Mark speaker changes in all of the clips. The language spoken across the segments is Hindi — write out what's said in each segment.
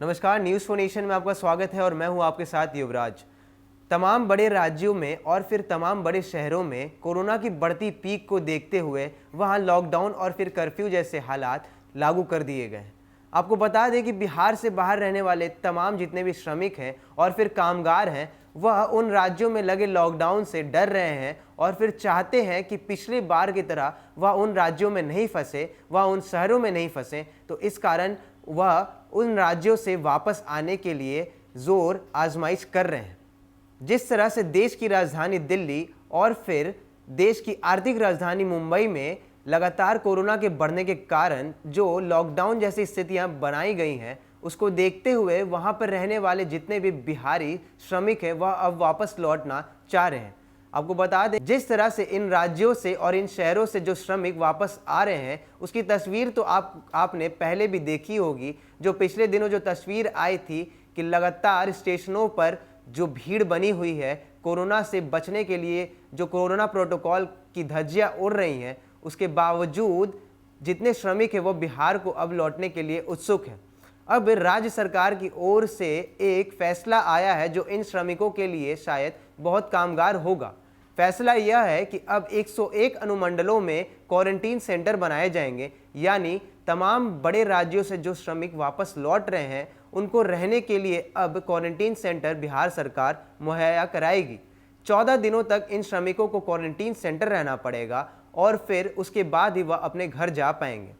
Speaker 1: नमस्कार, न्यूज़ फॉर नेशन में आपका स्वागत है और मैं हूं आपके साथ युवराज। तमाम बड़े राज्यों में और फिर तमाम बड़े शहरों में कोरोना की बढ़ती पीक को देखते हुए वहां लॉकडाउन और फिर कर्फ्यू जैसे हालात लागू कर दिए गए हैं। आपको बता दें कि बिहार से बाहर रहने वाले तमाम जितने भी श्रमिक हैं और फिर कामगार हैं, वह उन राज्यों में लगे लॉकडाउन से डर रहे हैं और फिर चाहते हैं कि पिछली बार की तरह वह उन राज्यों में नहीं फंसे, वह उन शहरों में नहीं फंसे। तो इस कारण वह उन राज्यों से वापस आने के लिए जोर आजमाइश कर रहे हैं। जिस तरह से देश की राजधानी दिल्ली और फिर देश की आर्थिक राजधानी मुंबई में लगातार कोरोना के बढ़ने के कारण जो लॉकडाउन जैसी स्थितियां बनाई गई हैं, उसको देखते हुए वहां पर रहने वाले जितने भी बिहारी श्रमिक हैं वह अब वापस लौटना चाह रहे हैं। आपको बता दें, जिस तरह से इन राज्यों से और इन शहरों से जो श्रमिक वापस आ रहे हैं उसकी तस्वीर तो आपने पहले भी देखी होगी। जो पिछले दिनों जो तस्वीर आई थी कि लगातार स्टेशनों पर जो भीड़ बनी हुई है कोरोना से बचने के लिए, जो कोरोना प्रोटोकॉल की धज्जियां उड़ रही हैं, उसके बावजूद जितने श्रमिक हैं वो बिहार को अब लौटने के लिए उत्सुक हैं। अब राज्य सरकार की ओर से एक फैसला आया है जो इन श्रमिकों के लिए शायद बहुत कामगार होगा। फैसला यह है कि अब 101 अनुमंडलों में क्वारंटीन सेंटर बनाए जाएंगे, यानी तमाम बड़े राज्यों से जो श्रमिक वापस लौट रहे हैं उनको रहने के लिए अब क्वारंटीन सेंटर बिहार सरकार मुहैया कराएगी। 14 दिनों तक इन श्रमिकों को क्वारंटीन सेंटर रहना पड़ेगा और फिर उसके बाद ही वह अपने घर जा पाएंगे।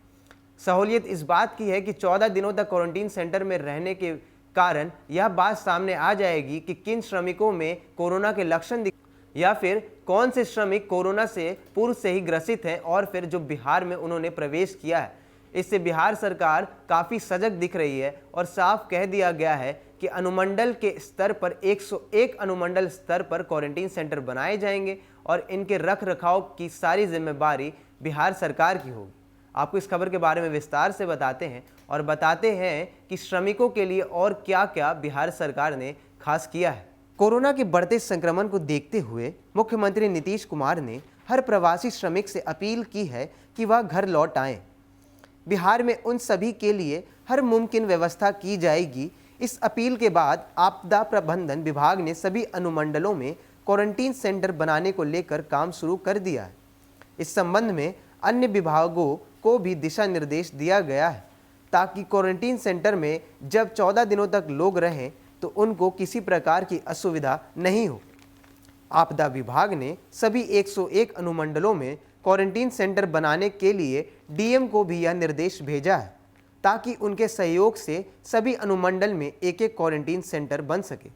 Speaker 1: सहूलियत इस बात की है कि 14 दिनों तक क्वारंटीन सेंटर में रहने के कारण यह बात सामने आ जाएगी कि किन श्रमिकों में कोरोना के लक्षण या फिर कौन से श्रमिक कोरोना से पूर्व से ही ग्रसित हैं और फिर जो बिहार में उन्होंने प्रवेश किया है। इससे बिहार सरकार काफ़ी सजग दिख रही है और साफ कह दिया गया है कि अनुमंडल के स्तर पर 101 अनुमंडल स्तर पर क्वारंटीन सेंटर बनाए जाएंगे और इनके रख रखाव की सारी जिम्मेदारी बिहार सरकार की होगी। आपको इस खबर के बारे में विस्तार से बताते हैं और बताते हैं कि श्रमिकों के लिए और क्या क्या बिहार सरकार ने खास किया है। कोरोना के बढ़ते संक्रमण को देखते हुए मुख्यमंत्री नीतीश कुमार ने हर प्रवासी श्रमिक से अपील की है कि वह घर लौट आएं। बिहार में उन सभी के लिए हर मुमकिन व्यवस्था की जाएगी। इस अपील के बाद आपदा प्रबंधन विभाग ने सभी अनुमंडलों में क्वारंटीन सेंटर बनाने को लेकर काम शुरू कर दिया है। इस संबंध में अन्य विभागों को भी दिशा निर्देश दिया गया है ताकि क्वारंटीन सेंटर में जब 14 दिनों तक लोग रहें तो उनको किसी प्रकार की असुविधा नहीं हो। आपदा विभाग ने सभी 101 अनुमंडलों में क्वारंटीन सेंटर बनाने के लिए डीएम को भी यह निर्देश भेजा है ताकि उनके सहयोग से सभी अनुमंडल में एक एक क्वारंटीन सेंटर बन सके।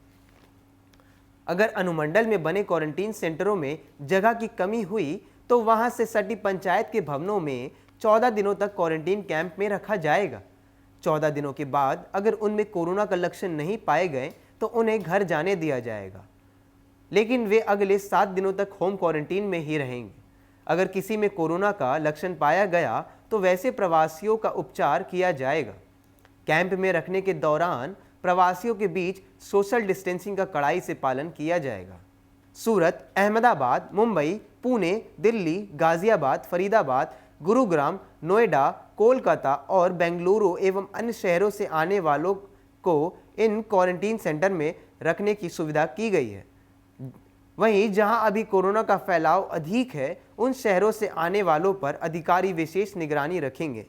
Speaker 1: अगर अनुमंडल में बने क्वारंटीन सेंटरों में जगह की कमी हुई तो वहां से सटी पंचायत के भवनों में 14 दिनों तक क्वारंटीन कैंप में रखा जाएगा। 14 दिनों के बाद अगर उनमें कोरोना का लक्षण नहीं पाए गए तो उन्हें घर जाने दिया जाएगा, लेकिन वे अगले 7 दिनों तक होम क्वारंटीन में ही रहेंगे। अगर किसी में कोरोना का लक्षण पाया गया तो वैसे प्रवासियों का उपचार किया जाएगा। कैंप में रखने के दौरान प्रवासियों के बीच सोशल डिस्टेंसिंग का कड़ाई से पालन किया जाएगा। सूरत, अहमदाबाद, मुंबई, पुणे, दिल्ली, गाजियाबाद, फरीदाबाद, गुरुग्राम, नोएडा, कोलकाता और बेंगलुरु एवं अन्य शहरों से आने वालों को इन क्वारंटीन सेंटर में रखने की सुविधा की गई है। वहीं जहां अभी कोरोना का फैलाव अधिक है उन शहरों से आने वालों पर अधिकारी विशेष निगरानी रखेंगे।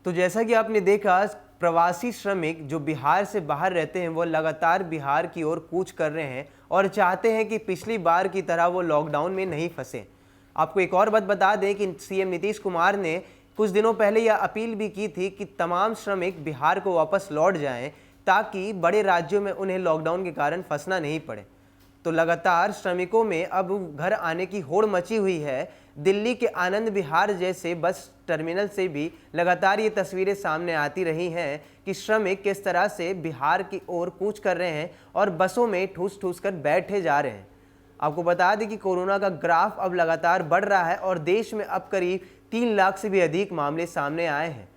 Speaker 1: तो जैसा कि आपने देखा, प्रवासी श्रमिक जो बिहार से बाहर रहते हैं वो लगातार बिहार की ओर कूच कर रहे हैं और चाहते हैं कि पिछली बार की तरह वो लॉकडाउन में नहीं फंसे। आपको एक और बात बता दें कि सीएम नीतीश कुमार ने कुछ दिनों पहले यह अपील भी की थी कि तमाम श्रमिक बिहार को वापस लौट जाएं ताकि बड़े राज्यों में उन्हें लॉकडाउन के कारण फंसना नहीं पड़े। तो लगातार श्रमिकों में अब घर आने की होड़ मची हुई है। दिल्ली के आनंद विहार जैसे बस टर्मिनल से भी लगातार ये तस्वीरें सामने आती रही हैं कि श्रमिक किस तरह से बिहार की ओर कूच कर रहे हैं और बसों में ठूस ठूस कर बैठे जा रहे हैं। आपको बता दें कि कोरोना का ग्राफ अब लगातार बढ़ रहा है और देश में अब करीब 3 लाख से भी अधिक मामले सामने आए हैं।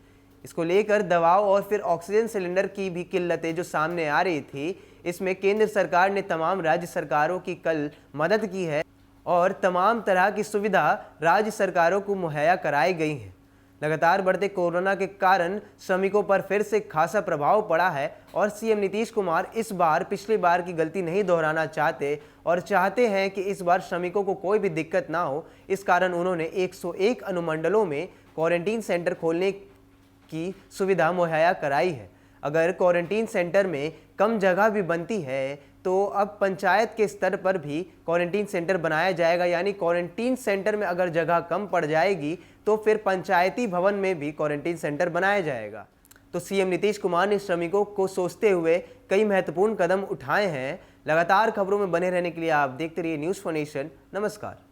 Speaker 1: इसको लेकर दवाओं और फिर ऑक्सीजन सिलेंडर की भी किल्लतें जो सामने आ रही थी, इसमें केंद्र सरकार ने तमाम राज्य सरकारों की कल मदद की है और तमाम तरह की सुविधा राज्य सरकारों को मुहैया कराई गई है। लगातार बढ़ते कोरोना के कारण श्रमिकों पर फिर से खासा प्रभाव पड़ा है और सीएम नीतीश कुमार इस बार पिछली बार की गलती नहीं दोहराना चाहते और चाहते हैं कि इस बार श्रमिकों को कोई भी दिक्कत ना हो। इस कारण उन्होंने 101 अनुमंडलों में क्वारंटीन सेंटर खोलने की सुविधा मुहैया कराई है। अगर क्वारंटीन सेंटर में कम जगह भी बनती है तो अब पंचायत के स्तर पर भी क्वारंटीन सेंटर बनाया जाएगा, यानी क्वारंटीन सेंटर में अगर जगह कम पड़ जाएगी तो फिर पंचायती भवन में भी क्वारंटीन सेंटर बनाया जाएगा। तो सीएम नीतीश कुमार ने श्रमिकों को सोचते हुए कई महत्वपूर्ण कदम उठाए हैं। लगातार खबरों में बने रहने के लिए आप देखते रहिए न्यूज़ फॉर नेशन। नमस्कार।